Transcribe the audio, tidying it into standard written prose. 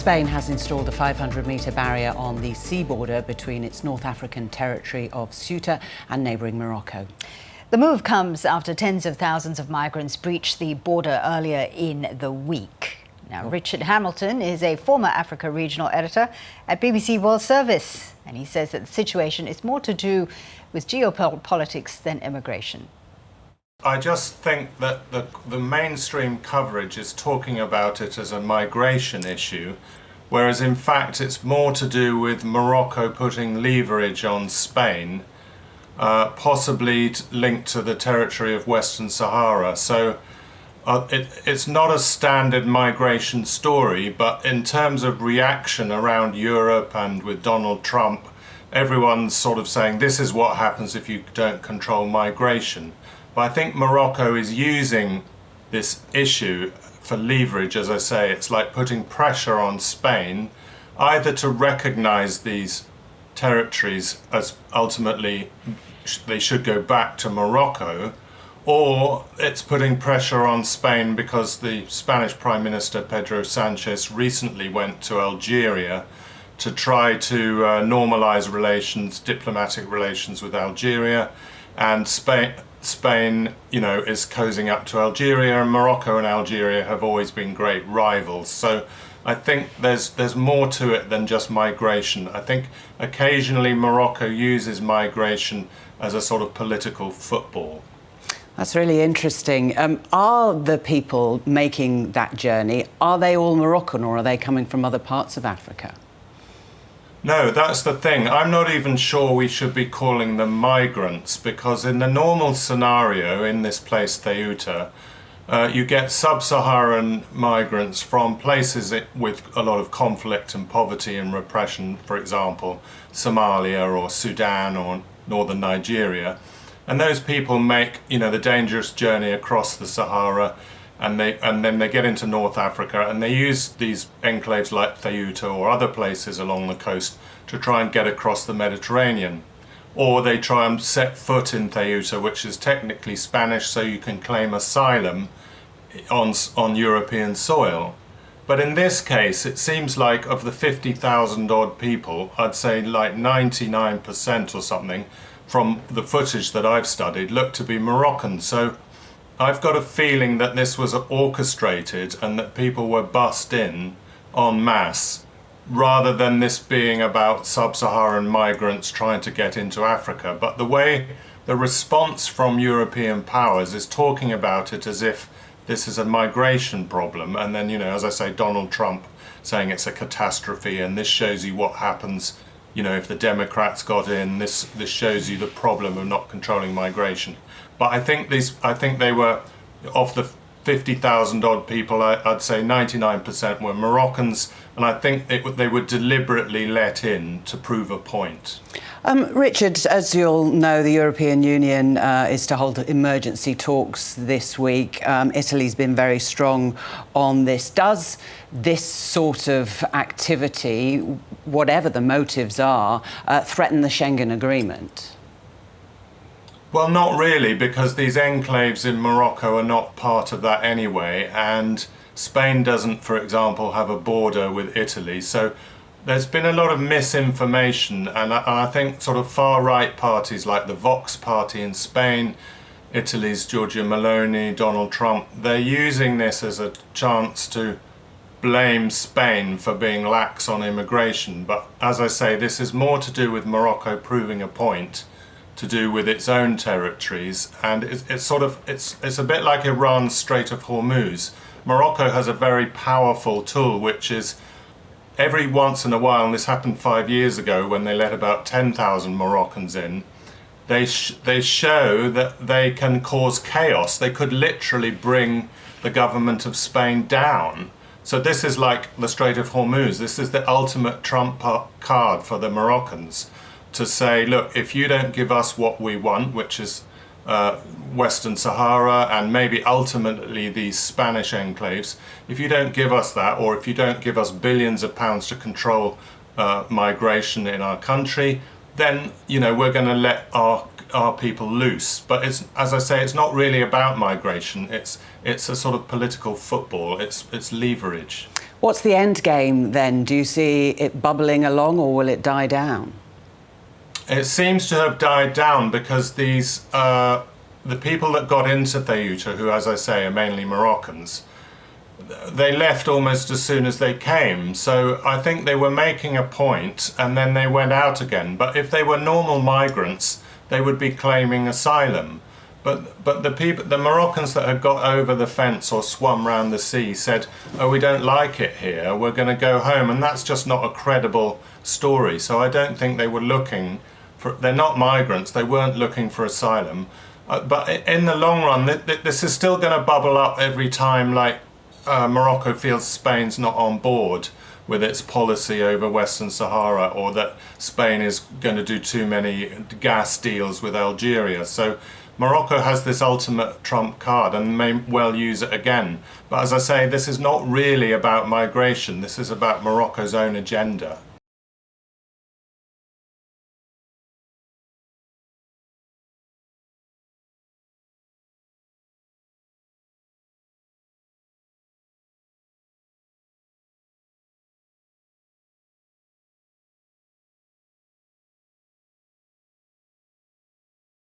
Spain has installed a 500-metre barrier on the sea border between its North African territory of Ceuta and neighbouring Morocco. The move comes after tens of thousands of migrants breached the border earlier in the week. Now, Richard Hamilton is a former Africa regional editor at BBC World Service, and he says that the situation is more to do with geopolitics than immigration. I just think that the mainstream coverage is talking about it as a migration issue, whereas in fact it's more to do with Morocco putting leverage on Spain, possibly linked to the territory of Western Sahara. So it's not a standard migration story, but in terms of reaction around Europe and with Donald Trump, everyone's sort of saying this is what happens if you don't control migration. But I think Morocco is using this issue for leverage. As I say, it's like putting pressure on Spain, either to recognize these territories as ultimately they should go back to Morocco, or it's putting pressure on Spain because the Spanish Prime Minister Pedro Sanchez recently went to Algeria to try to normalize relations, diplomatic relations with Algeria, and Spain, is cozying up to Algeria, and Morocco and Algeria have always been great rivals. So I think there's more to it than just migration. I think occasionally Morocco uses migration as a sort of political football. That's really interesting. Are the people making that journey, are they all Moroccan, or are they coming from other parts of Africa? No, that's the thing. I'm not even sure we should be calling them migrants, because in the normal scenario in this place, Ceuta, you get sub-Saharan migrants from places with a lot of conflict and poverty and repression, for example, Somalia or Sudan or northern Nigeria. And those people make, the dangerous journey across the Sahara, and then they get into North Africa, and they use these enclaves like Ceuta or other places along the coast to try and get across the Mediterranean. Or they try and set foot in Ceuta, which is technically Spanish, so you can claim asylum on European soil. But in this case, it seems like of the 50,000 odd people, I'd say like 99% or something from the footage that I've studied look to be Moroccan. So I've got a feeling that this was orchestrated and that people were bussed in en masse, rather than this being about sub-Saharan migrants trying to get into Africa. But the way the response from European powers is talking about it as if this is a migration problem, and then, as I say, Donald Trump saying it's a catastrophe, and this shows you what happens, if the Democrats got in, this shows you the problem of not controlling migration. But I think they were, of the 50,000 odd people, I'd say 99% were Moroccans, and I think they were deliberately let in to prove a point. Richard, as you'll know, the European Union is to hold emergency talks this week. Italy's been very strong on this. Does this sort of activity, whatever the motives are, threaten the Schengen Agreement? Well, not really, because these enclaves in Morocco are not part of that anyway, and Spain doesn't, for example, have a border with Italy. So there's been a lot of misinformation, and I think sort of far-right parties like the Vox party in Spain, Italy's Giorgia Meloni, Donald Trump, they're using this as a chance to blame Spain for being lax on immigration. But as I say, this is more to do with Morocco proving a point, to do with its own territories, and it's a bit like Iran's Strait of Hormuz. Morocco has a very powerful tool, which is every once in a while, and this happened 5 years ago when they let about 10,000 Moroccans in, they show that they can cause chaos. They could literally bring the government of Spain down. So this is like the Strait of Hormuz. This is the ultimate trump card for the Moroccans, to say, look, if you don't give us what we want, which is Western Sahara and maybe ultimately these Spanish enclaves, if you don't give us that, or if you don't give us billions of pounds to control migration in our country, then we're going to let our people loose. But it's, as I say, it's not really about migration. It's a sort of political football. It's leverage. What's the end game then? Do you see it bubbling along, or will it die down? It seems to have died down because these the people that got into Ceuta, who, as I say, are mainly Moroccans, they left almost as soon as they came. So I think they were making a point and then they went out again. But if they were normal migrants, they would be claiming asylum. But the Moroccans that had got over the fence or swum round the sea said, "Oh, we don't like it here, we're going to go home," and that's just not a credible story. So I don't think they were looking for. They're not migrants. They weren't looking for asylum. But in the long run, this is still going to bubble up every time, like Morocco feels Spain's not on board with its policy over Western Sahara, or that Spain is going to do too many gas deals with Algeria. So Morocco has this ultimate trump card and may well use it again. But as I say, this is not really about migration. This is about Morocco's own agenda.